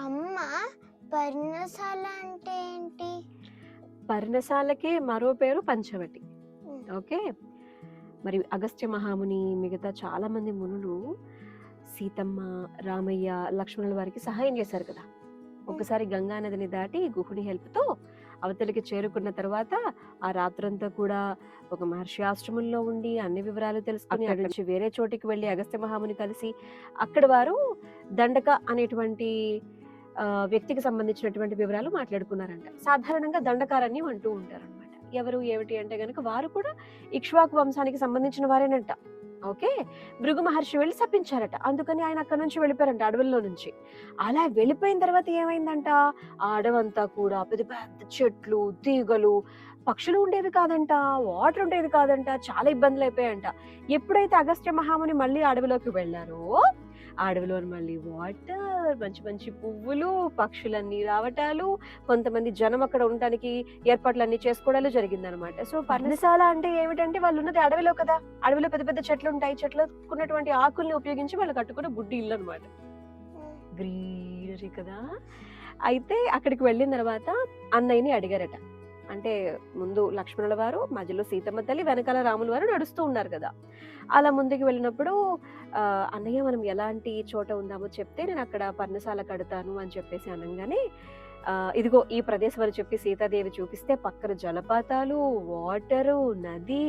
అమ్మ పర్ణశాల అంటే ఏంటి? పర్ణశాలకి మరో పేరు పంచవటి. ఉమ్, ఓకే. మరి అగస్త్య మహాముని మిగతా చాలా మంది మునులు సీతమ్మ, రామయ్య, లక్ష్మణుల వారికి సహాయం చేశారు కదా. ఒకసారి గంగా నదిని దాటి గుహుని హెల్ప్తో అవతలికి చేరుకున్న తర్వాత ఆ రాత్రంతా కూడా ఒక మహర్షి ఆశ్రమంలో ఉండి అన్ని వివరాలు తెలుసుకుని అక్కడి నుంచి వేరే చోటికి వెళ్ళి అగస్త్య మహాముని కలిసి అక్కడ వారు దండక అనేటువంటి వ్యక్తికి సంబంధించినటువంటి వివరాలు మాట్లాడుకున్నారంట. సాధారణంగా దండకారణ్యం అంటూ ఉంటారనమాట. ఎవరు ఏమిటి అంటే గనక వారు కూడా ఇక్ష్వాకు వంశానికి సంబంధించిన వారేనంట. ఓకే. భృగు మహర్షి వెళ్ళి శపించారట. అందుకని ఆయన అక్కడ నుంచి వెళ్ళిపోయారంట, అడవుల్లో నుంచి. అలా వెళ్ళిపోయిన తర్వాత ఏమైందంట, ఆ అడవంతా కూడా పెద్ద పెద్ద చెట్లు, తీగలు, పక్షులు ఉండేవి కాదంట, వాటర్ ఉండేది కాదంట, చాలా ఇబ్బందులు అయిపోయాయంట. ఎప్పుడైతే అగస్త్య మహాముని మళ్ళీ అడవిలోకి వెళ్ళారో ఆ అడవిలో మళ్ళీ వాటర్, మంచి మంచి పువ్వులు, పక్షులన్నీ రావటాలు, కొంతమంది జనం అక్కడ ఉండటానికి ఏర్పాట్లన్నీ చేసుకోవడాలు జరిగిందనమాట. సో పర్ణశాల అంటే ఏమిటంటే వాళ్ళు ఉన్నది అడవిలో కదా, అడవిలో పెద్ద పెద్ద చెట్లు ఉంటాయి, చెట్లకు ఉన్నటువంటి ఆకుల్ని ఉపయోగించి వాళ్ళు కట్టుకున్న బుడ్డి ఇల్లు అనమాట. గ్రీనరీ కదా. అయితే అక్కడికి వెళ్ళిన తర్వాత అన్నయ్యని అడిగారట. అంటే ముందు లక్ష్మణుల వారు, మధ్యలో సీతమ్మ తల్లి, వెనకాల రాముల వారు నడుస్తూ ఉన్నారు కదా. అలా ముందుకు వెళ్ళినప్పుడు అన్నయ్య మనం ఎలాంటి చోట ఉందామో చెప్తే నేను అక్కడ పర్ణశాల కడతాను అని చెప్పేసి అనగానే ఇదిగో ఈ ప్రదేశం అని చెప్పి సీతాదేవి చూపిస్తే పక్కన జలపాతాలు, వాటరు, నది,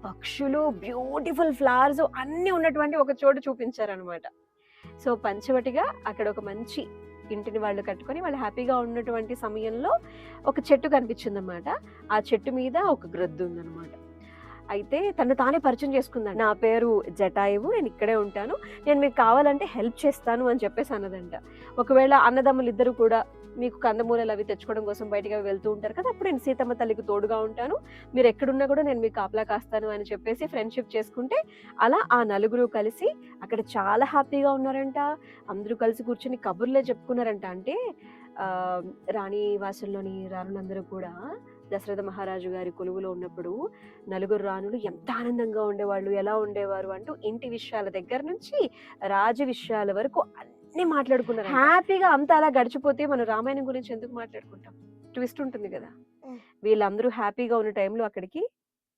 పక్షులు, బ్యూటిఫుల్ ఫ్లవర్స్ అన్ని ఉన్నటువంటి ఒక చోటు చూపించారనమాట. సో పంచవటిగా అక్కడ ఒక మంచి ఇంటిని వాళ్ళు కట్టుకొని వాళ్ళు హ్యాపీగా ఉన్నటువంటి సమయంలో ఒక చెట్టు కనిపించింది అనమాట. ఆ చెట్టు మీద ఒక గ్రద్దు ఉందన్నమాట. అయితే తను తానే పరిచయం చేసుకుందంట. నా పేరు జటాయువు, నేను ఇక్కడే ఉంటాను, నేను మీకు కావాలంటే హెల్ప్ చేస్తాను అని చెప్పేసి అన్నదంట. ఒకవేళ అన్నదమ్ములు ఇద్దరు కూడా మీకు కందమూలలు అవి తెచ్చుకోవడం కోసం బయటకు అవి వెళ్తూ ఉంటారు కదా, అప్పుడు నేను సీతమ్మ తల్లికి తోడుగా ఉంటాను, మీరు ఎక్కడున్నా కూడా నేను మీకు కాపలా కాస్తాను అని చెప్పేసి ఫ్రెండ్షిప్ చేసుకుంటే అలా ఆ నలుగురు కలిసి అక్కడ చాలా హ్యాపీగా ఉన్నారంట. అందరూ కలిసి కూర్చొని కబుర్లే చెప్పుకున్నారంట. అంటే రాణి వాసుల్లోని రాణులందరూ కూడా దశరథ మహారాజు గారి కొలువులో ఉన్నప్పుడు నలుగురు రాణులు ఎంత ఆనందంగా ఉండేవాళ్ళు, ఎలా ఉండేవారు అంటూ ఇంటి విషయాల దగ్గర నుంచి రాజ విషయాల వరకు అన్ని మాట్లాడుకున్నారు. హ్యాపీగా అంతా అలా గడిచిపోతే మనం రామాయణం గురించి ఎందుకు మాట్లాడుకుంటాం, ట్విస్ట్ ఉంటుంది కదా. వీళ్ళందరూ హ్యాపీగా ఉన్న టైంలో అక్కడికి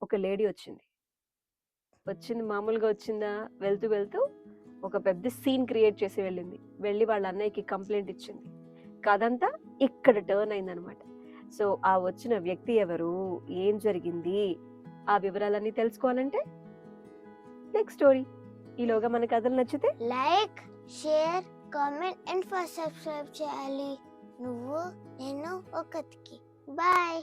ఒక లేడీ వచ్చింది. మామూలుగా వచ్చిందా, వెళ్తూ వెళ్తూ ఒక పెద్ద సీన్ క్రియేట్ చేసి వెళ్ళింది. వెళ్ళి వాళ్ళ అన్నయ్యకి కంప్లైంట్ ఇచ్చింది. కథంతా ఇక్కడ టర్న్ అయిందనమాట. సో ఆ వచ్చిన వ్యక్తి ఎవరు, ఏం జరిగింది, ఆ వివరాలన్నీ తెలుసుకోవాలంటే నెక్స్ట్ స్టోరీ. ఈలోగా మన కథలు నచ్చితే like, share, comment and subscribe చేయాలి. నువ్వు నేను ఒకటికి. బాయ్.